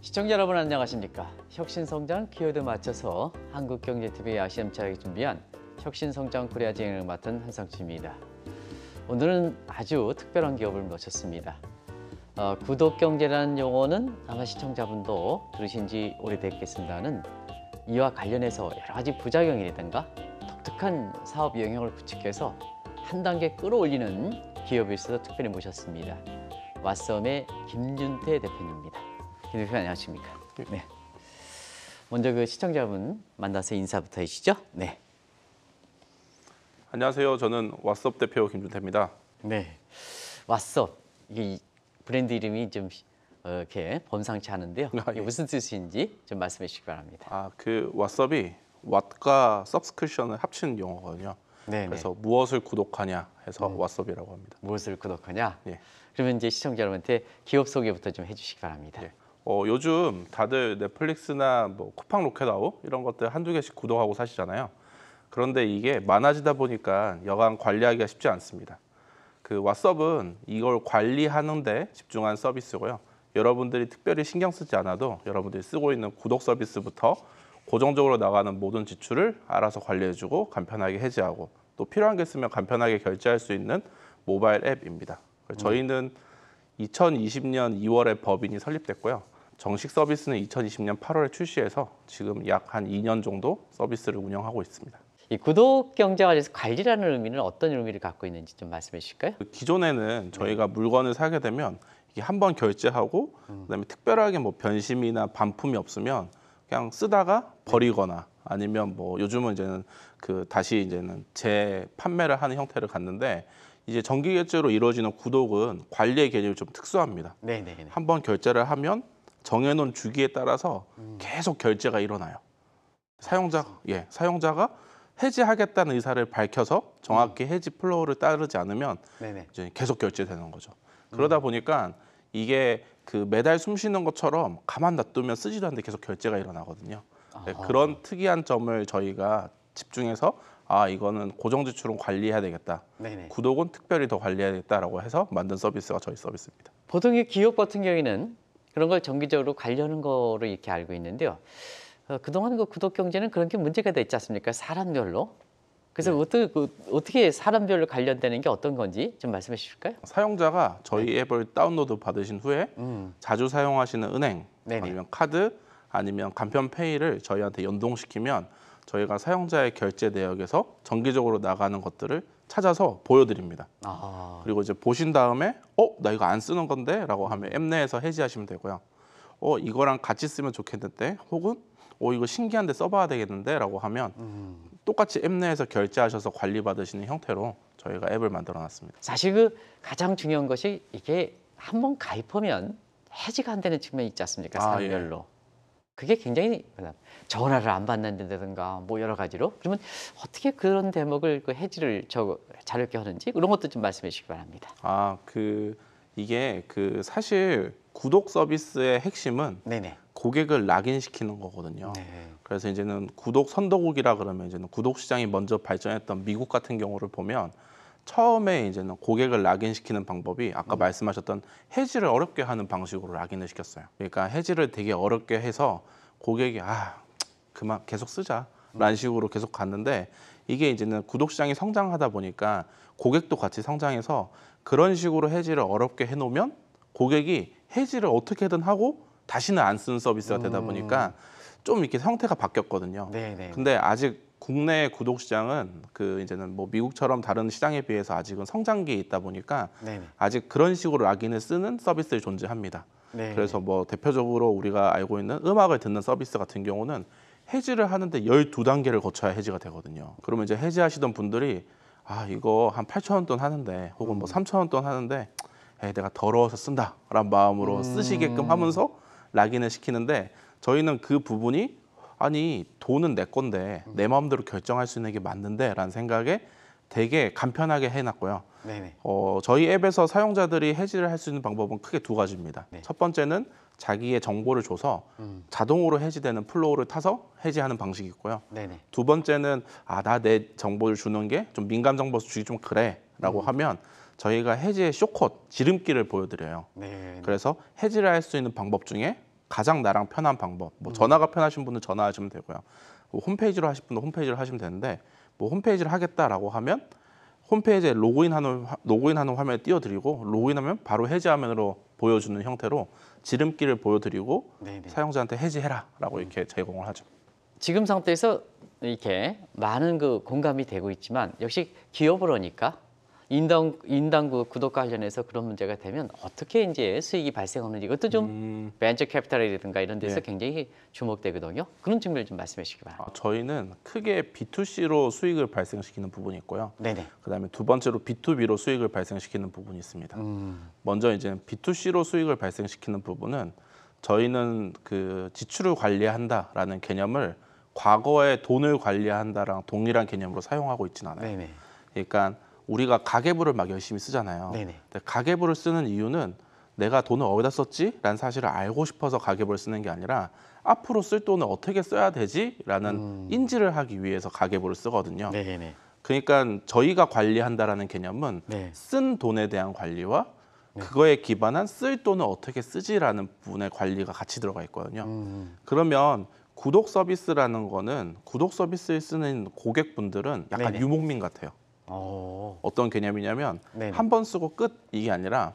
시청자 여러분 안녕하십니까? 혁신성장 키워드 맞춰서 한국경제TV 아시안차가 준비한 혁신성장 코리아 진행을 맡은 한상추입니다. 오늘은 아주 특별한 기업을 모셨습니다. 구독경제라는 용어는 아마 시청자분도 들으신 지 오래됐겠습니다는 이와 관련해서 여러 가지 부작용이라든가 독특한 사업 영역을 구축해서 한 단계 끌어올리는 기업에 있어서 특별히 모셨습니다. 왓썸의 김준태 대표님입니다. 김 대표님 안녕하십니까? 네. 먼저 그 시청자분 만나서 인사부터 해주시죠. 네. 안녕하세요. 저는 왓썹 대표 김준태입니다. 네. 왓썹 이게 브랜드 이름이 좀 이렇게 범상치 않은데요. 이게 무슨 뜻인지 좀 말씀해 주시기 바랍니다. 그 왓썹이 왓과 서브스크립션을 합친 용어거든요. 네네. 그래서 무엇을 구독하냐 해서 왓썹이라고 합니다. 무엇을 구독하냐? 예. 그러면 이제 시청자 여러분한테 기업 소개부터 좀 해주시기 바랍니다. 예. 요즘 다들 넷플릭스나 뭐 쿠팡 로켓아웃 이런 것들 한두 개씩 구독하고 사시잖아요. 그런데 이게 많아지다 보니까 여간 관리하기가 쉽지 않습니다. 그 왓썹은 이걸 관리하는 데 집중한 서비스고요. 여러분들이 특별히 신경 쓰지 않아도 여러분들이 쓰고 있는 구독 서비스부터 고정적으로 나가는 모든 지출을 알아서 관리해주고 간편하게 해지하고 또 필요한 게 있으면 간편하게 결제할 수 있는 모바일 앱입니다. 저희는 2020년 2월에 법인이 설립됐고요. 정식 서비스는 2020년 8월에 출시해서 지금 약 한 2년 정도 서비스를 운영하고 있습니다. 이 구독 경제와 관련해서 관리라는 의미는 어떤 의미를 갖고 있는지 좀 말씀해 주실까요? 기존에는 저희가 물건을 사게 되면 이게 한번 결제하고 그다음에 특별하게 뭐 변심이나 반품이 없으면 그냥 쓰다가 버리거나 아니면 뭐 요즘은 이제는 다시 이제는 재판매를 하는 형태를 갖는데 이제 정기 결제로 이루어지는 구독은 관리의 개념이 좀 특수합니다. 네네. 한번 결제를 하면 정해놓은 주기에 따라서 계속 결제가 일어나요. 사용자가 해지하겠다는 의사를 밝혀서 정확히 해지 플로우를 따르지 않으면 이제 계속 결제되는 거죠. 그러다 보니까 이게 매달 숨 쉬는 것처럼 가만 놔두면 쓰지도 않는데 계속 결제가 일어나거든요. 그런 특이한 점을 저희가 집중해서 이거는 고정 지출은 관리해야 되겠다. 네네. 구독은 특별히 더 관리해야 되겠다라고 해서 만든 서비스가 저희 서비스입니다. 보통의 기업 같은 경우에는 그런 걸 정기적으로 관리하는 거로 이렇게 알고 있는데요. 그동안 그 구독 경제는 그런 게 문제가 됐지 않습니까? 사람별로. 그래서 어떻게 사람별로 관련되는 게 어떤 건지 좀 말씀해 주실까요? 사용자가 저희 앱을 다운로드 받으신 후에 자주 사용하시는 은행 아니면 카드 아니면 간편페이를 저희한테 연동시키면 저희가 사용자의 결제 내역에서 정기적으로 나가는 것들을 찾아서 보여드립니다. 그리고 이제 보신 다음에 나 이거 안 쓰는 건데 라고 하면 앱 내에서 해지하시면 되고요. 이거랑 같이 쓰면 좋겠는데 혹은 이거 신기한데 써봐야 되겠는데 라고 하면 똑같이 앱 내에서 결제하셔서 관리받으시는 형태로 저희가 앱을 만들어 놨습니다. 사실 가장 중요한 것이 이게 한번 가입하면 해지가 안 되는 측면이 있지 않습니까? 사람별로. 예. 그게 굉장히 전화를 안 받는다든가 뭐 여러 가지로. 그러면 어떻게 그런 대목을 해지를 자유롭게 하는지 이런 것도 좀 말씀해 주시기 바랍니다. 이게 사실 구독 서비스의 핵심은 고객을 락인시키는 거거든요. 그래서 이제는 구독 선도국이라 그러면 이제는 구독 시장이 먼저 발전했던 미국 같은 경우를 보면 처음에 이제는 고객을 락인시키는 방법이 아까 말씀하셨던 해지를 어렵게 하는 방식으로 락인을 시켰어요. 그러니까 해지를 되게 어렵게 해서 고객이 그만 계속 쓰자 라는 식으로 계속 갔는데 이게 이제는 구독 시장이 성장하다 보니까 고객도 같이 성장해서 그런 식으로 해지를 어렵게 해놓으면 고객이 해지를 어떻게든 하고 다시는 안 쓰는 서비스가 되다 보니까 좀 이렇게 형태가 바뀌었거든요. 근데 아직 국내 구독 시장은 이제는 뭐 미국처럼 다른 시장에 비해서 아직은 성장기에 있다 보니까 아직 그런 식으로 락인을 쓰는 서비스들이 존재합니다. 그래서 뭐 대표적으로 우리가 알고 있는 음악을 듣는 서비스 같은 경우는 해지를 하는데 12단계를 거쳐야 해지가 되거든요. 그러면 이제 해지하시던 분들이 이거 한 8,000원 돈 하는데 혹은 뭐 3,000원 돈 하는데 내가 더러워서 쓴다 라는 마음으로 쓰시게끔 하면서 락인을 시키는데 저희는 그 부분이 돈은 내 건데 내 마음대로 결정할 수 있는 게 맞는데 라는 생각에 되게 간편하게 해놨고요. 저희 앱에서 사용자들이 해지를 할 수 있는 방법은 크게 두 가지입니다. 첫 번째는 자기의 정보를 줘서 자동으로 해지되는 플로우를 타서 해지하는 방식이 있고요. 두 번째는 나 내 정보를 주는 게 좀 민감 정보 주기 좀 그래 라고 하면 저희가 해지의 쇼컷, 지름길을 보여드려요. 그래서 해지를 할 수 있는 방법 중에 가장 나랑 편한 방법. 뭐 전화가 편하신 분은 전화하시면 되고요. 뭐 홈페이지로 하실 분은 홈페이지를 하시면 되는데 뭐 홈페이지를 하겠다라고 하면 홈페이지에 로그인하는 화면에 띄워드리고 로그인하면 바로 해지 화면으로 보여주는 형태로 지름길을 보여드리고 네네. 사용자한테 해지해라라고 이렇게 제공을 하죠. 지금 상태에서 이렇게 많은 그 공감이 되고 있지만 역시 기업으로니까 인당 구독 관련해서 그런 문제가 되면 어떻게 이제 수익이 발생하는지 이것도 좀 벤처 캐피탈이라든가 이런 데서 굉장히 주목되거든요. 그런 측면을 좀 말씀해 주시기 바랍니다. 저희는 크게 B2C로 수익을 발생시키는 부분이 있고요. 네네. 그다음에 두 번째로 B2B로 수익을 발생시키는 부분이 있습니다. 먼저 이제 B2C로 수익을 발생시키는 부분은 저희는 그 지출을 관리한다라는 개념을 과거에 돈을 관리한다랑 동일한 개념으로 사용하고 있지는 않아요. 네네. 그러니까 우리가 가계부를 막 열심히 쓰잖아요. 네네. 근데 가계부를 쓰는 이유는 내가 돈을 어디다 썼지? 라는 사실을 알고 싶어서 가계부를 쓰는 게 아니라 앞으로 쓸 돈을 어떻게 써야 되지? 라는 인지를 하기 위해서 가계부를 쓰거든요. 네네. 그러니까 저희가 관리한다라는 개념은 네. 쓴 돈에 대한 관리와 네. 그거에 기반한 쓸 돈을 어떻게 쓰지라는 부분의 관리가 같이 들어가 있거든요. 그러면 구독 서비스라는 거는 구독 서비스를 쓰는 고객분들은 약간 네네. 유목민 같아요. 어떤 개념이냐면 한 번 쓰고 끝 이게 아니라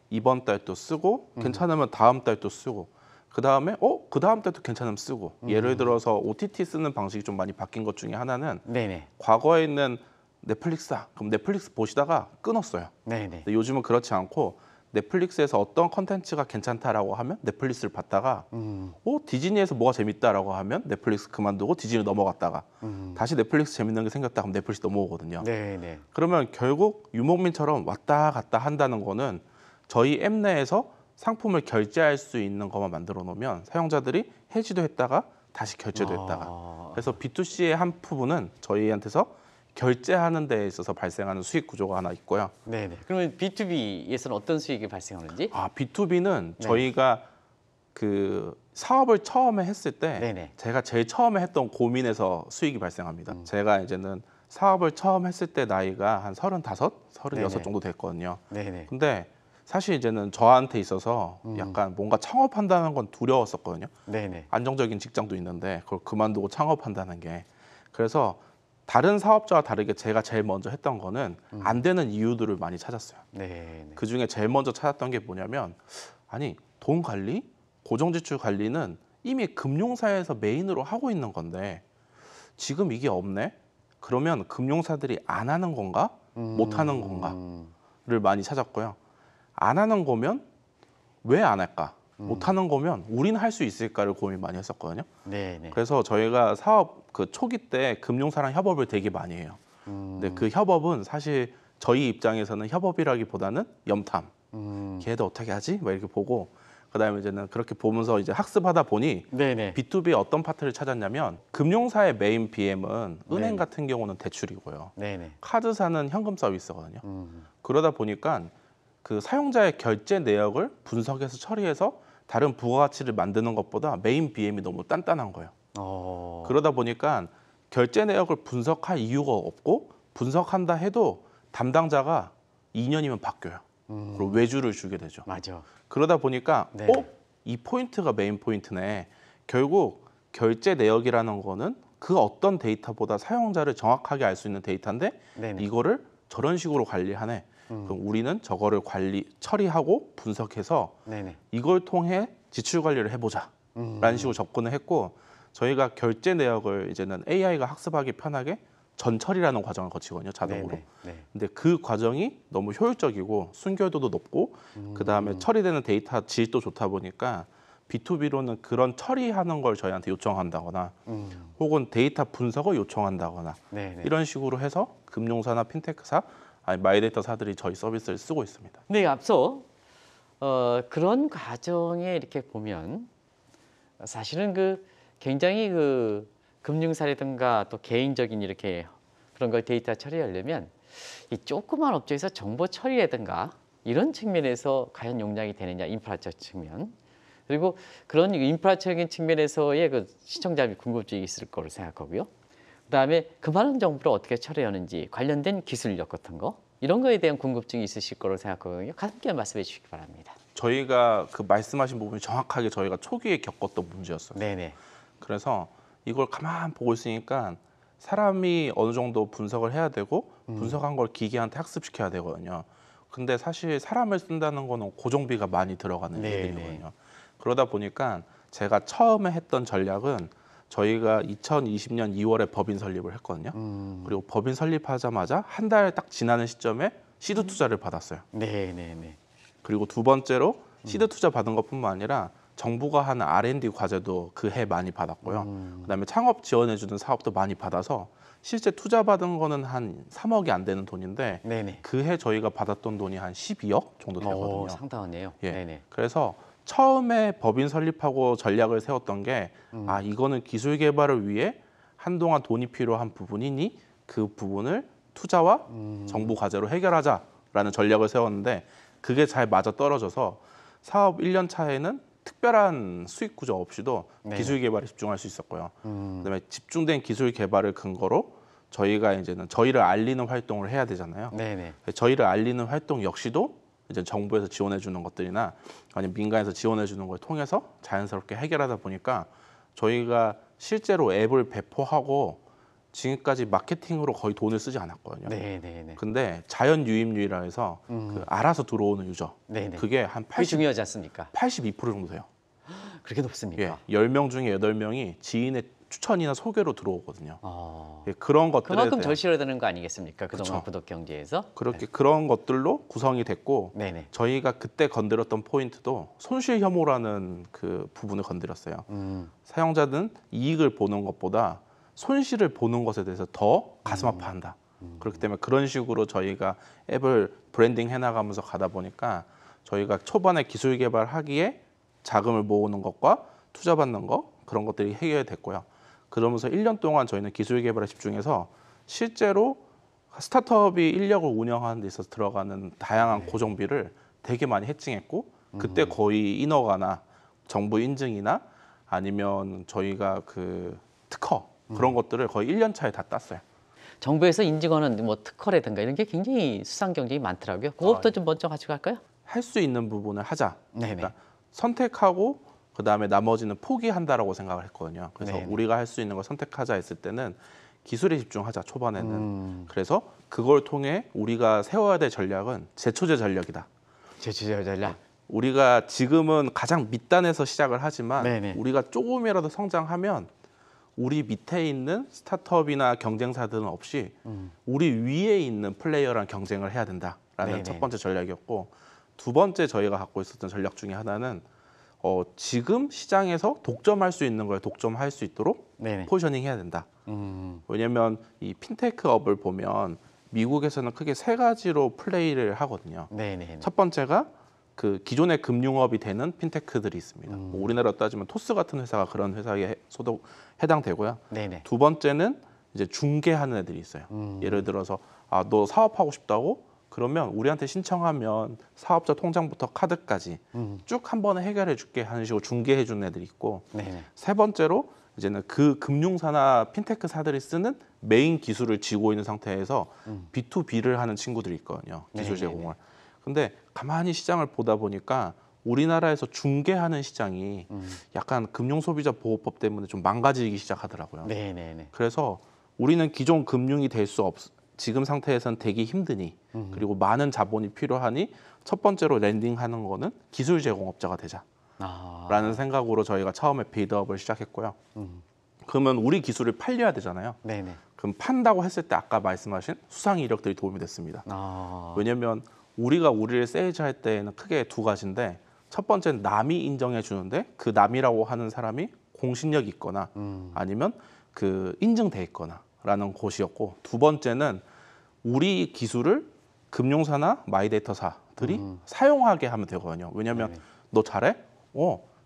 이번 달 또 쓰고 괜찮으면 다음 달 또 쓰고 그 다음에 그 다음 달도 괜찮으면 쓰고 예를 들어서 OTT 쓰는 방식이 좀 많이 바뀐 것 중에 하나는 네네. 과거에 있는 넷플릭스다 그럼 넷플릭스 보시다가 끊었어요. 네네. 근데 요즘은 그렇지 않고 넷플릭스에서 어떤 컨텐츠가 괜찮다라고 하면 넷플릭스를 봤다가 디즈니에서 뭐가 재밌다라고 하면 넷플릭스 그만두고 디즈니 넘어갔다가 다시 넷플릭스 재밌는 게 생겼다 그럼 넷플릭스 넘어오거든요. 네네. 그러면 결국 유목민처럼 왔다 갔다 한다는 거는 저희 앱 내에서 상품을 결제할 수 있는 것만 만들어 놓으면 사용자들이 해지도 했다가 다시 결제도 했다가 그래서 B2C의 한 부분은 저희한테서 결제하는 데 있어서 발생하는 수익 구조가 하나 있고요. 네네. 그러면 B2B에서는 어떤 수익이 발생하는지? B2B는 저희가 그 사업을 처음에 했을 때 네네. 제가 제일 처음에 했던 고민에서 수익이 발생합니다. 제가 이제는 사업을 처음 했을 때 나이가 한 35, 36 네네. 정도 됐거든요. 네네. 근데 사실 이제는 저한테 있어서 약간 뭔가 창업한다는 건 두려웠었거든요. 네네. 안정적인 직장도 있는데 그걸 그만두고 창업한다는 게. 그래서 다른 사업자와 다르게 제가 제일 먼저 했던 거는 안 되는 이유들을 많이 찾았어요. 네네. 그중에 제일 먼저 찾았던 게 뭐냐면 아니 돈 관리, 고정지출 관리는 이미 금융사에서 메인으로 하고 있는 건데 지금 이게 없네? 그러면 금융사들이 안 하는 건가? 못 하는 건가?를 많이 찾았고요. 안 하는 거면 왜 안 할까? 못 하는 거면 우리는 할 수 있을까를 고민 많이 했었거든요. 네네. 그래서 저희가 사업 그 초기 때 금융사랑 협업을 되게 많이 해요. 근데 그 협업은 사실 저희 입장에서는 협업이라기보다는 염탐. 걔도 어떻게 하지? 막 이렇게 보고 그다음에 이제는 그렇게 보면서 이제 학습하다 보니 네네. B2B의 어떤 파트를 찾았냐면 금융사의 메인 BM은 은행 네네. 같은 경우는 대출이고요. 네네. 카드사는 현금 서비스거든요. 그러다 보니까 그 사용자의 결제 내역을 분석해서 처리해서 다른 부가가치를 만드는 것보다 메인 BM이 너무 단단한 거예요. 그러다 보니까 결제 내역을 분석할 이유가 없고 분석한다 해도 담당자가 2년이면 바뀌어요. 그리고 외주를 주게 되죠. 맞아. 그러다 보니까 네. 이 포인트가 메인 포인트네. 결국 결제 내역이라는 거는 그 어떤 데이터보다 사용자를 정확하게 알 수 있는 데이터인데 네네. 이거를 저런 식으로 관리하네. 그럼 우리는 저거를 처리하고 분석해서 네네. 이걸 통해 지출 관리를 해보자 라는 식으로 접근을 했고 저희가 결제 내역을 이제는 AI가 학습하기 편하게 전처리라는 과정을 거치거든요, 자동으로. 네. 근데 그 과정이 너무 효율적이고 순결도도 높고 그다음에 처리되는 데이터 질도 좋다 보니까 B2B로는 그런 처리하는 걸 저희한테 요청한다거나 혹은 데이터 분석을 요청한다거나 네네. 이런 식으로 해서 금융사나 핀테크사 아니 마이데이터사들이 저희 서비스를 쓰고 있습니다. 네, 앞서 그런 과정에 이렇게 보면 사실은 그 굉장히 그 금융사라든가 또 개인적인 이렇게 그런 걸 데이터 처리하려면 이 조그만 업체에서 정보 처리라든가 이런 측면에서 과연 용량이 되느냐 인프라적 측면 그리고 그런 인프라적인 측면에서의 그 시청자 및 궁금증이 있을 거로 생각하고요. 그다음에 그 많은 정보를 어떻게 처리하는지 관련된 기술력 같은 거 이런 거에 대한 궁금증이 있으실 거로 생각하거든요. 함께 말씀해 주시기 바랍니다. 저희가 그 말씀하신 부분이 정확하게 저희가 초기에 겪었던 문제였어요. 네네. 그래서 이걸 가만 보고 있으니까 사람이 어느 정도 분석을 해야 되고 분석한 걸 기계한테 학습시켜야 되거든요. 근데 사실 사람을 쓴다는 거는 고정비가 많이 들어가는 일들이거든요. 그러다 보니까 제가 처음에 했던 전략은 저희가 2020년 2월에 법인 설립을 했거든요. 그리고 법인 설립하자마자 한 달 딱 지나는 시점에 시드 투자를 받았어요. 네네네. 그리고 두 번째로 시드 투자 받은 것뿐만 아니라 정부가 하는 R&D 과제도 그 해 많이 받았고요. 그다음에 창업 지원해주는 사업도 많이 받아서 실제 투자 받은 거는 한 3억이 안 되는 돈인데 그 해 저희가 받았던 돈이 한 12억 정도 되거든요. 오, 상당하네요. 예. 네네. 그래서 처음에 법인 설립하고 전략을 세웠던 게 아, 이거는 기술 개발을 위해 한동안 돈이 필요한 부분이니 그 부분을 투자와 정부 과제로 해결하자라는 전략을 세웠는데 그게 잘 맞아 떨어져서 사업 1년 차에는 특별한 수익 구조 없이도 기술 개발에 집중할 수 있었고요. 그다음에 집중된 기술 개발을 근거로 저희가 이제는 저희를 알리는 활동을 해야 되잖아요. 저희를 알리는 활동 역시도 이제 정부에서 지원해 주는 것들이나 아니면 민간에서 지원해 주는 걸 통해서 자연스럽게 해결하다 보니까 저희가 실제로 앱을 배포하고 지금까지 마케팅으로 거의 돈을 쓰지 않았거든요. 근데 자연 유입률이라 해서 그 알아서 들어오는 유저 그게 한 그게 중요하지 않습니까? 82% 정도 돼요. 그렇게 높습니까? 예, 10명 중에 8명이 지인의 추천이나 소개로 들어오거든요. 예, 그런 것들에 그만큼 대한, 절실해야 되는 거 아니겠습니까? 그동안 구독 경제에서. 그렇게 그런 것들로 구성이 됐고 저희가 그때 건드렸던 포인트도 손실 혐오라는 그 부분을 건드렸어요. 사용자는 이익을 보는 것보다 손실을 보는 것에 대해서 더 가슴 아파한다. 그렇기 때문에 그런 식으로 저희가 앱을 브랜딩 해나가면서 가다 보니까 저희가 초반에 기술 개발하기에 자금을 모으는 것과 투자받는 거 그런 것들이 해결됐고요. 그러면서 1년 동안 저희는 기술 개발에 집중해서 실제로 스타트업이 인력을 운영하는 데 있어서 들어가는 다양한 고정비를 되게 많이 해칭했고 그때 거의 인허가나 정부 인증이나 아니면 저희가 그 특허 그런 것들을 거의 1년 차에 다 땄어요. 정부에서 인증하는 뭐 특허라든가 이런 게 굉장히 수상 경쟁이 많더라고요. 그것부터 좀 먼저 가지고 갈까요? 할 수 있는 부분을 하자. 그러니까 선택하고 그다음에 나머지는 포기한다라고 생각을 했거든요. 그래서 우리가 할 수 있는 걸 선택하자 했을 때는 기술에 집중하자 초반에는. 그래서 그걸 통해 우리가 세워야 될 전략은 제초제 전략이다. 제초제 전략. 우리가 지금은 가장 밑단에서 시작을 하지만 우리가 조금이라도 성장하면 우리 밑에 있는 스타트업이나 경쟁사들은 없이 우리 위에 있는 플레이어랑 경쟁을 해야 된다라는 첫 번째 전략이었고 두 번째 저희가 갖고 있었던 전략 중에 하나는 지금 시장에서 독점할 수 있는 걸 독점할 수 있도록 포지셔닝 해야 된다. 왜냐하면 이 핀테크 업을 보면 미국에서는 크게 세 가지로 플레이를 하거든요. 첫 번째가 그 기존의 금융업이 되는 핀테크들이 있습니다. 뭐 우리나라로 따지면 토스 같은 회사가 그런 회사에 해당되고요. 두 번째는 이제 중개하는 애들이 있어요. 예를 들어서 아, 너 사업하고 싶다고? 그러면 우리한테 신청하면 사업자 통장부터 카드까지 쭉 한 번에 해결해 줄게 하는 식으로 중개해 주는 애들이 있고 세 번째로 이제는 그 금융사나 핀테크사들이 쓰는 메인 기술을 쥐고 있는 상태에서 B2B를 하는 친구들이 있거든요. 기술 제공을. 근데 가만히 시장을 보다 보니까 우리나라에서 중개하는 시장이 약간 금융소비자보호법 때문에 좀 망가지기 시작하더라고요. 그래서 우리는 기존 금융이 될 수 지금 상태에선 되기 힘드니 그리고 많은 자본이 필요하니 첫 번째로 랜딩하는 거는 기술 제공업자가 되자라는 생각으로 저희가 처음에 빌드업을 시작했고요. 그러면 우리 기술을 팔려야 되잖아요. 그럼 판다고 했을 때 아까 말씀하신 수상 이력들이 도움이 됐습니다. 왜냐하면 우리가 우리를 세일즈할 때에는 크게 두 가지인데 첫 번째는 남이 인정해 주는데 그 남이라고 하는 사람이 공신력이 있거나 아니면 그 인증돼 있거나라는 곳이었고 두 번째는 우리 기술을 금융사나 마이데이터사들이 사용하게 하면 되거든요. 왜냐하면 너 잘해?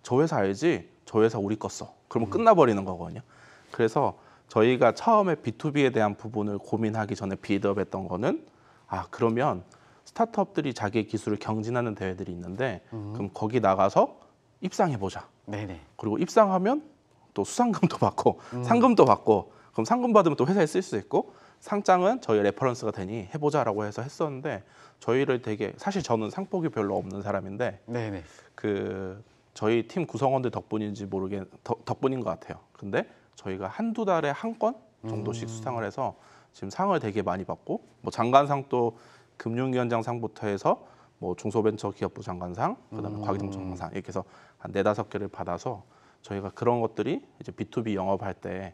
저 회사 알지? 저 회사 우리 거 써. 그러면 끝나버리는 거거든요. 그래서 저희가 처음에 B2B에 대한 부분을 고민하기 전에 빌드업했던 거는 아 그러면 스타트업들이 자기의 기술을 경진하는 대회들이 있는데 그럼 거기 나가서 입상해보자. 그리고 입상하면 또 수상금도 받고 상금도 받고 그럼 상금 받으면 또 회사에 쓸 수 있고 상장은 저희 레퍼런스가 되니 해보자라고 해서 했었는데 저희를 되게 사실 저는 상복이 별로 없는 사람인데 네네. 그 저희 팀 구성원들 덕분인지 덕분인 것 같아요. 근데 저희가 한두 달에 한 건 정도씩 수상을 해서 지금 상을 되게 많이 받고 뭐 장관상도 금융위원장 상부터 해서 뭐 중소벤처기업부 장관상, 그다음에 과기동 장관상 이렇게 해서 한 4-5개를 받아서 저희가 그런 것들이 이제 B2B 영업할 때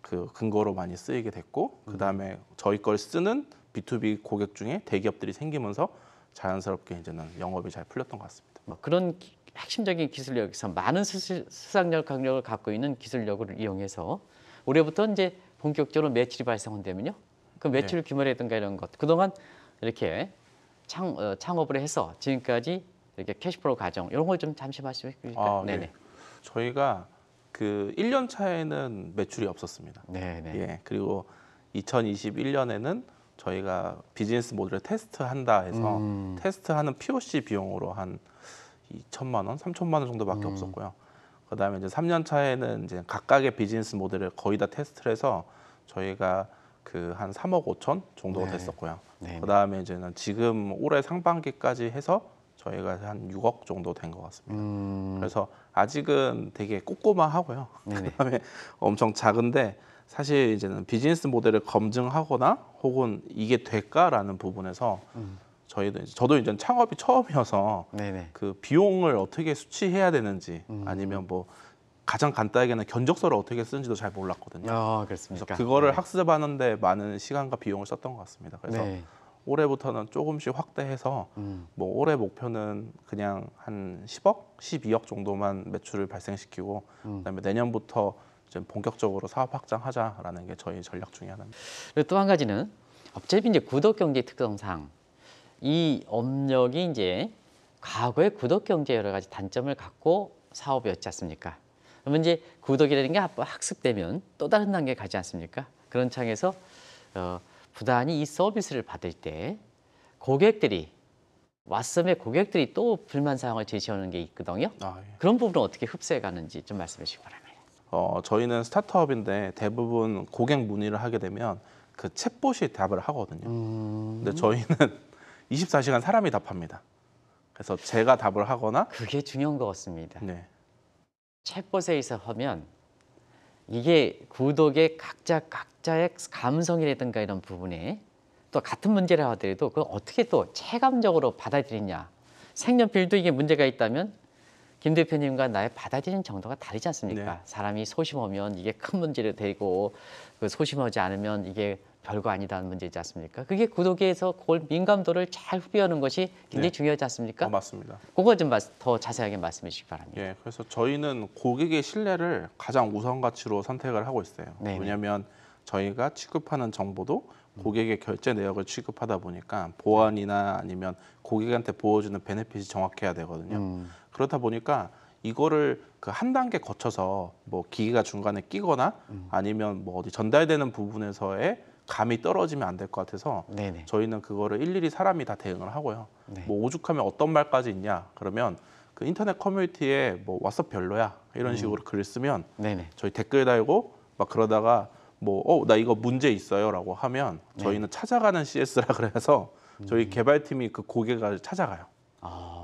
그 근거로 많이 쓰이게 됐고 그다음에 저희 걸 쓰는 B2B 고객 중에 대기업들이 생기면서 자연스럽게 이제는 영업이 잘 풀렸던 것 같습니다. 뭐 그런 핵심적인 기술력에서 많은 수상력 강력을 갖고 있는 기술력을 이용해서 올해부터 이제 본격적으로 매출이 발생한다면요. 그 매출 규모라든가 이런 것 그동안 이렇게 창업을 해서 지금까지 이렇게 캐시플로우 과정 이런 걸 좀 잠시 말씀해 주실까요? 네네. 네. 저희가 그 1년 차에는 매출이 없었습니다. 네네. 예. 그리고 2021년에는 저희가 비즈니스 모델을 테스트한다 해서 테스트하는 POC 비용으로 한 2천만 원, 3천만 원 정도밖에 없었고요. 그다음에 이제 3년 차에는 이제 각각의 비즈니스 모델을 거의 다 테스트를 해서 저희가 그 한 3억 5천 정도가 됐었고요. 그다음에 이제는 지금 올해 상반기까지 해서 저희가 한 6억 정도 된 것 같습니다. 그래서 아직은 되게 꼼꼼하고요. 그다음에 엄청 작은데 사실 이제는 비즈니스 모델을 검증하거나 혹은 이게 될까라는 부분에서 저도 이제 창업이 처음이어서 그 비용을 어떻게 수치해야 되는지 아니면 뭐 가장 간단하게는 견적서를 어떻게 쓰는지도 잘 몰랐거든요. 그렇습니까? 그래서 그거를 학습하는데 많은 시간과 비용을 썼던 것 같습니다. 그래서 올해부터는 조금씩 확대해서 뭐 올해 목표는 그냥 한 10억, 12억 정도만 매출을 발생시키고 그다음에 내년부터 이제 본격적으로 사업 확장하자라는 게 저희 전략 중에 하나입니다. 그리고 또 한 가지는 어차피 이제 구독 경제 특성상 이 업력이 이제 과거의 구독 경제 여러 가지 단점을 갖고 사업이었지 않습니까? 그러면 이제 구독이라는 게 학습되면 또 다른 단계 가지 않습니까? 그런 창에서 부단히 이 서비스를 받을 때 고객들이 왓썸의 고객들이 또 불만 사항을 제시하는 게 있거든요. 그런 부분을 어떻게 흡수해 가는지 좀 말씀해 주시기 바랍니다. 저희는 스타트업인데 대부분 고객 문의를 하게 되면 그 챗봇이 답을 하거든요. 근데 저희는 24시간 사람이 답합니다. 그래서 제가 답을 하거나 그게 중요한 것 같습니다. 네. 챗봇에 하면 이게 구독의 각자의 감성이라든가 이런 부분에 또 같은 문제를 하더라도 그걸 어떻게 또 체감적으로 받아들이냐. 색연필도 이게 문제가 있다면 김 대표님과 나의 받아들이는 정도가 다르지 않습니까? 사람이 소심하면 이게 큰 문제로 되고 소심하지 않으면 이게 별거 아니다는 문제지 않습니까? 그게 구독에서 그걸 민감도를 잘 후비하는 것이 굉장히 중요하지 않습니까? 맞습니다. 그거 좀 더 자세하게 말씀해 주시기 바랍니다. 예, 그래서 저희는 고객의 신뢰를 가장 우선 가치로 선택을 하고 있어요. 왜냐하면 저희가 취급하는 정보도 고객의 결제 내역을 취급하다 보니까 보안이나 아니면 고객한테 보여주는 베네핏이 정확해야 되거든요. 그렇다 보니까 이거를 그 한 단계 거쳐서 뭐 기기가 중간에 끼거나 아니면 뭐 어디 전달되는 부분에서의 감이 떨어지면 안 될 것 같아서 저희는 그거를 일일이 사람이 다 대응을 하고요. 뭐 오죽하면 어떤 말까지 있냐 그러면 그 인터넷 커뮤니티에 뭐 왓썹 별로야 이런 식으로 글을 쓰면 저희 댓글 달고 막 그러다가 뭐 나 이거 문제 있어요라고 하면 저희는 찾아가는 CS라 그래서 저희 개발팀이 그 고객을 찾아가요.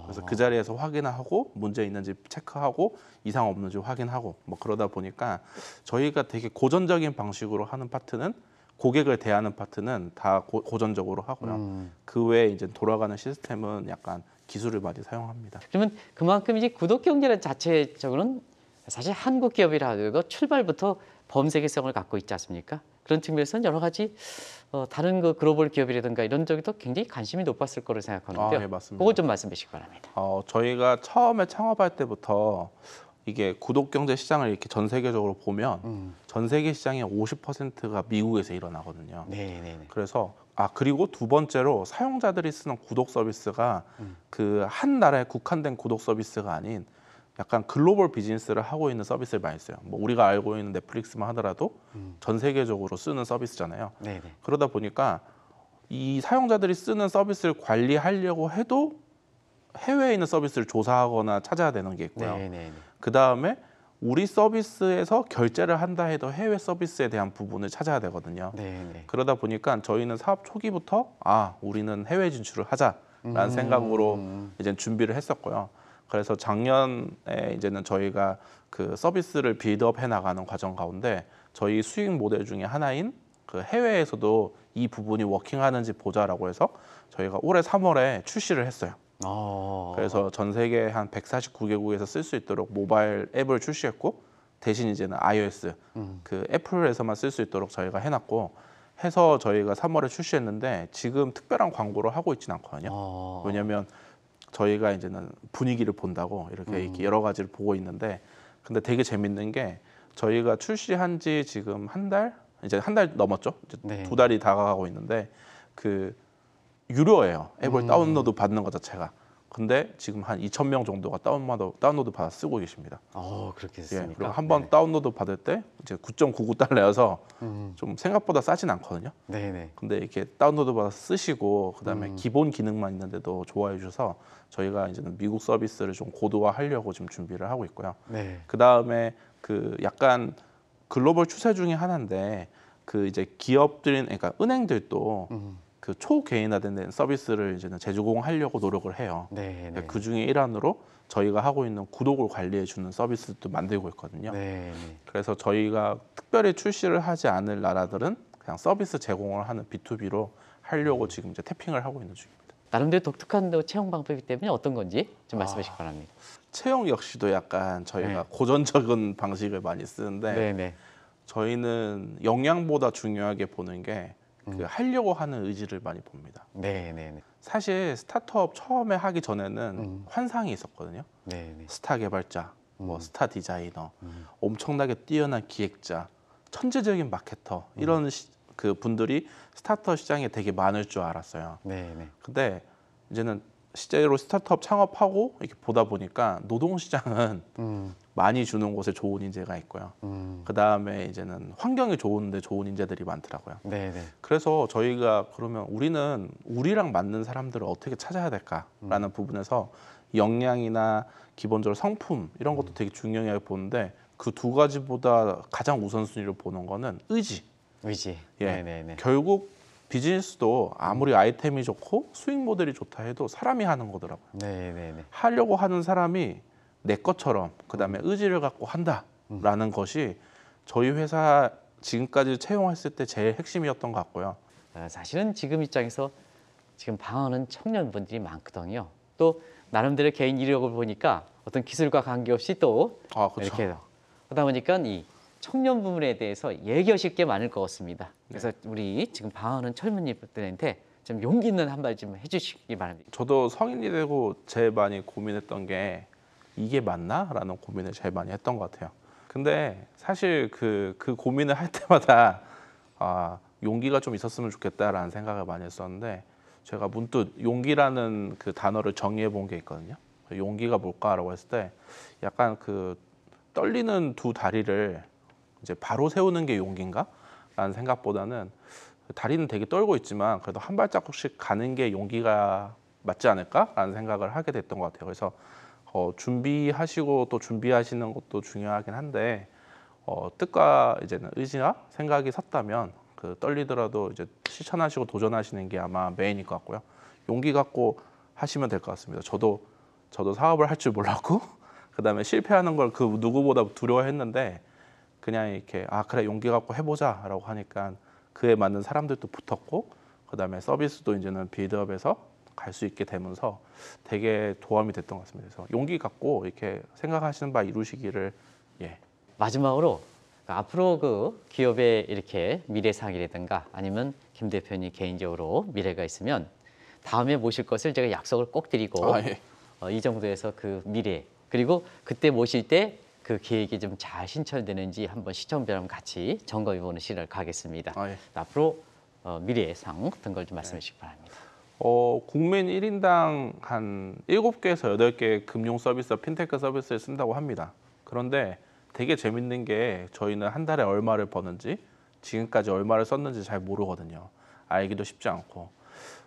그래서 그 자리에서 확인하고 문제 있는지 체크하고 이상 없는지 확인하고 뭐 그러다 보니까 저희가 되게 고전적인 방식으로 하는 파트는 고객을 대하는 파트는 다 고전적으로 하고요. 그 외에 이제 돌아가는 시스템은 약간 기술을 많이 사용합니다. 그러면 그만큼 이제 구독 경제는 자체적으로는 사실 한국 기업이라 하더라도 출발부터 범세계성을 갖고 있지 않습니까? 그런 측면에서는 여러 가지 다른 그 글로벌 기업이라든가 이런 쪽에도 굉장히 관심이 높았을 거로 생각하는데요. 네, 맞습니다. 그거 좀 말씀해 주시기 바랍니다. 저희가 처음에 창업할 때부터 이게 구독 경제 시장을 이렇게 전 세계적으로 보면 전 세계 시장의 50%가 미국에서 일어나거든요. 그래서 그리고 두 번째로 사용자들이 쓰는 구독 서비스가 그 한 나라에 국한된 구독 서비스가 아닌 약간 글로벌 비즈니스를 하고 있는 서비스를 많이 써요. 뭐 우리가 알고 있는 넷플릭스만 하더라도 전 세계적으로 쓰는 서비스잖아요. 그러다 보니까 이 사용자들이 쓰는 서비스를 관리하려고 해도 해외에 있는 서비스를 조사하거나 찾아야 되는 게 있고요. 그 다음에 우리 서비스에서 결제를 한다 해도 해외 서비스에 대한 부분을 찾아야 되거든요. 네네. 그러다 보니까 저희는 사업 초기부터 우리는 해외 진출을 하자라는 생각으로 이제 준비를 했었고요. 그래서 작년에 이제는 저희가 그 서비스를 빌드업 해 나가는 과정 가운데 저희 수익 모델 중에 하나인 그 해외에서도 이 부분이 워킹하는지 보자라고 해서 저희가 올해 3월에 출시를 했어요. 그래서 전 세계 한 149개국에서 쓸 수 있도록 모바일 앱을 출시했고 대신 이제는 iOS 그 애플에서만 쓸 수 있도록 저희가 해놨고 해서 저희가 3월에 출시했는데 지금 특별한 광고를 하고 있지는 않거든요. 왜냐하면 저희가 이제는 분위기를 본다고 이렇게 여러 가지를 보고 있는데 근데 되게 재밌는 게 저희가 출시한 지 지금 이제 한 달 넘었죠. 이제 네. 2달이 다가가고 있는데 그 유료예요. 앱을 다운로드 받는 것 자체가. 근데 지금 한 2,000명 정도가 다운로드 받아 쓰고 계십니다. 그렇게 됐습니까? 그리고 한번 다운로드 받을 때 이제 9.99달러여서 좀 생각보다 싸진 않거든요. 네네. 근데 이렇게 다운로드 받아 쓰시고 그다음에 기본 기능만 있는데도 좋아해 주셔서 저희가 이제는 미국 서비스를 좀 고도화하려고 지금 준비를 하고 있고요. 네. 그다음에 그 약간 글로벌 추세 중에 하나인데 그 이제 그러니까 은행들도 그 초개인화된 서비스를 이제는 제공하려고 노력을 해요. 네. 그 중에 일환으로 저희가 하고 있는 구독을 관리해 주는 서비스도 만들고 있거든요. 네. 그래서 저희가 특별히 출시를 하지 않을 나라들은 그냥 서비스 제공을 하는 B2B로 하려고 지금 이제 태핑을 하고 있는 중입니다. 나름대로 독특한 채용 방법이기 때문에 어떤 건지 좀 말씀해 주시기 바랍니다. 채용 역시도 약간 저희가 네. 고전적인 방식을 많이 쓰는데 네네. 저희는 역량보다 중요하게 보는 게 그 하려고 하는 의지를 많이 봅니다. 네네네. 사실 스타트업 처음에 하기 전에는 환상이 있었거든요. 네네. 스타 개발자, 뭐 스타 디자이너, 엄청나게 뛰어난 기획자, 천재적인 마케터 이런 그 분들이 스타트업 시장에 되게 많을 줄 알았어요. 네네. 근데 이제는 실제로 스타트업 창업하고 이렇게 보다 보니까 노동 시장은 많이 주는 곳에 좋은 인재가 있고요. 그 다음에 이제는 환경이 좋은데 좋은 인재들이 많더라고요. 네네. 그래서 저희가 그러면 우리는 우리랑 맞는 사람들을 어떻게 찾아야 될까라는 부분에서 역량이나 기본적으로 성품 이런 것도 되게 중요하게 보는데 그 두 가지보다 가장 우선순위로 보는 거는 의지. 의지. 예. 네네네. 결국 비즈니스도 아무리 아이템이 좋고 수익 모델이 좋다 해도 사람이 하는 거더라고요. 네네네. 하려고 하는 사람이 내 것처럼 그다음에 의지를 갖고 한다라는 것이 저희 회사 지금까지 채용했을 때 제일 핵심이었던 것 같고요. 사실은 지금 입장에서 지금 방황하는 청년분들이 많거든요. 또 나름대로 개인 이력을 보니까 어떤 기술과 관계없이 또 그렇죠. 이렇게 하다 보니까 이 청년 부분에 대해서 얘기하실 게 많을 것 같습니다. 그래서 우리 지금 방황하는 젊은이들한테 좀 용기 있는 한 말 좀 해주시기 바랍니다. 저도 성인이 되고 제일 많이 고민했던 게 이게 맞나? 라는 고민을 제일 많이 했던 것 같아요. 근데 사실 그 고민을 할 때마다 용기가 좀 있었으면 좋겠다라는 생각을 많이 했었는데 제가 문득 용기라는 그 단어를 정의해 본 게 있거든요. 용기가 뭘까라고 했을 때 약간 그 떨리는 두 다리를 이제 바로 세우는 게 용기인가? 라는 생각보다는 다리는 되게 떨고 있지만 그래도 한 발자국씩 가는 게 용기가 맞지 않을까라는 생각을 하게 됐던 것 같아요. 그래서 준비하시고 또 준비하시는 것도 중요하긴 한데 뜻과 이제는 의지나 생각이 섰다면 그 떨리더라도 이제 실천하시고 도전하시는 게 아마 메인일 것 같고요. 용기 갖고 하시면 될 것 같습니다. 저도 사업을 할 줄 몰랐고 그다음에 실패하는 걸 그 누구보다 두려워했는데 그냥 이렇게 그래 용기 갖고 해보자라고 하니까 그에 맞는 사람들도 붙었고 그다음에 서비스도 이제는 빌드업에서 갈 수 있게 되면서 되게 도움이 됐던 것 같습니다. 그래서 용기 갖고 이렇게 생각하시는 바 이루시기를 마지막으로 앞으로 그 기업의 이렇게 미래상이라든가 아니면 김 대표님 개인적으로 미래가 있으면 다음에 모실 것을 제가 약속을 꼭 드리고 이 정도에서 그 미래 그리고 그때 모실 때 그 계획이 좀 잘 신철되는지 한번 시청자랑 같이 점검해보는 시간을 가겠습니다. 앞으로 미래상 같은 걸 좀 말씀해 주시기 바랍니다. 국민 1인당 한 7개에서 8개 금융 서비스, 핀테크 서비스를 쓴다고 합니다. 그런데 되게 재밌는 게 저희는 한 달에 얼마를 버는지 지금까지 얼마를 썼는지 잘 모르거든요. 알기도 쉽지 않고.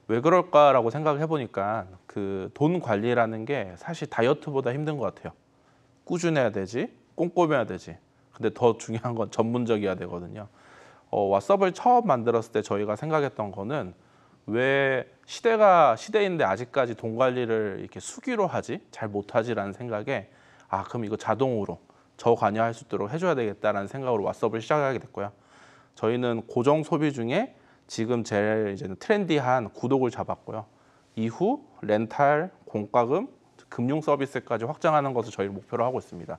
왜 그럴까라고 생각을 해보니까 그 돈 관리라는 게 사실 다이어트보다 힘든 것 같아요. 꾸준해야 되지, 꼼꼼해야 되지. 근데 더 중요한 건 전문적이어야 되거든요. 왓썹을 처음 만들었을 때 저희가 생각했던 거는 왜 시대인데 아직까지 돈 관리를 이렇게 수기로 하지? 잘 못하지라는 생각에 그럼 이거 자동으로 저관여할 수 있도록 해줘야 되겠다라는 생각으로 왓썹을 시작하게 됐고요. 저희는 고정 소비 중에 지금 제일 이제는 트렌디한 구독을 잡았고요. 이후 렌탈, 공과금, 금융 서비스까지 확장하는 것을 저희 목표로 하고 있습니다.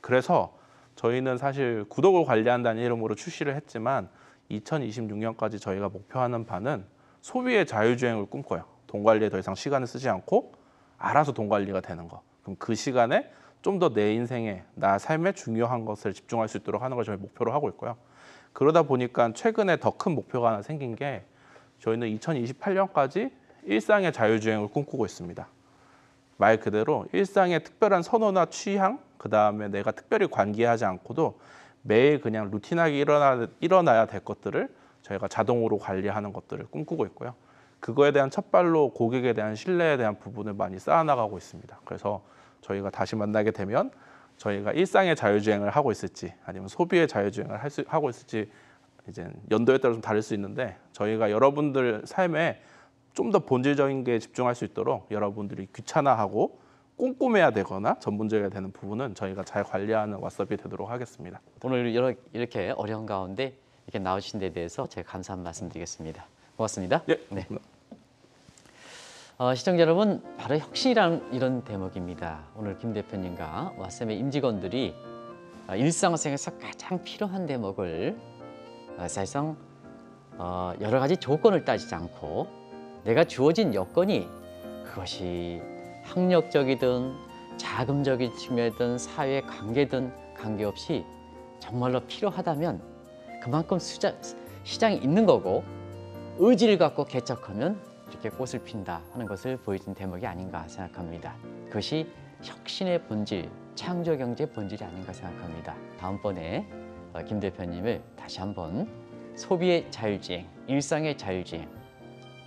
그래서 저희는 사실 구독을 관리한다는 이름으로 출시를 했지만 2026년까지 저희가 목표하는 바는 소비의 자율주행을 꿈꿔요. 돈 관리에 더 이상 시간을 쓰지 않고 알아서 돈 관리가 되는 거. 그럼 그 시간에 좀 더 내 인생에, 나 삶에 중요한 것을 집중할 수 있도록 하는 걸 저희 목표로 하고 있고요. 그러다 보니까 최근에 더 큰 목표가 하나 생긴 게 저희는 2028년까지 일상의 자율주행을 꿈꾸고 있습니다. 말 그대로 일상의 특별한 선호나 취향, 그 다음에 내가 특별히 관계하지 않고도 매일 그냥 루틴하게 일어나야 될 것들을 저희가 자동으로 관리하는 것들을 꿈꾸고 있고요. 그거에 대한 첫 발로 고객에 대한 신뢰에 대한 부분을 많이 쌓아나가고 있습니다. 그래서 저희가 다시 만나게 되면 저희가 일상의 자율주행을 하고 있을지 아니면 소비의 자율주행을 하고 있을지 이제 연도에 따라 좀 다를 수 있는데 저희가 여러분들 삶에 좀 더 본질적인 게 집중할 수 있도록 여러분들이 귀찮아하고 꼼꼼해야 되거나 전문적이어야 되는 부분은 저희가 잘 관리하는 왓썹이 되도록 하겠습니다. 오늘 이렇게 어려운 가운데 이렇게 나오신 데 대해서 제가 감사한 말씀드리겠습니다. 고맙습니다. 예. 네. 시청자 여러분, 바로 혁신이란 이런 대목입니다. 오늘 김 대표님과 왓쌤의 임직원들이 일상생활에서 가장 필요한 대목을 사실상 여러 가지 조건을 따지지 않고 내가 주어진 여건이 그것이 학력적이든 자금적인 측면이든 사회 관계든 관계없이 정말로 필요하다면 그만큼 시장이 있는 거고 의지를 갖고 개척하면 이렇게 꽃을 핀다 하는 것을 보여준 대목이 아닌가 생각합니다. 그것이 혁신의 본질, 창조경제의 본질이 아닌가 생각합니다. 다음번에 김 대표님을 다시 한번 소비의 자율주행, 일상의 자율주행,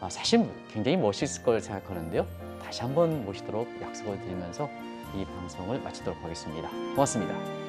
사실 굉장히 멋있을 걸 생각하는데요. 다시 한번 모시도록 약속을 드리면서 이 방송을 마치도록 하겠습니다. 고맙습니다.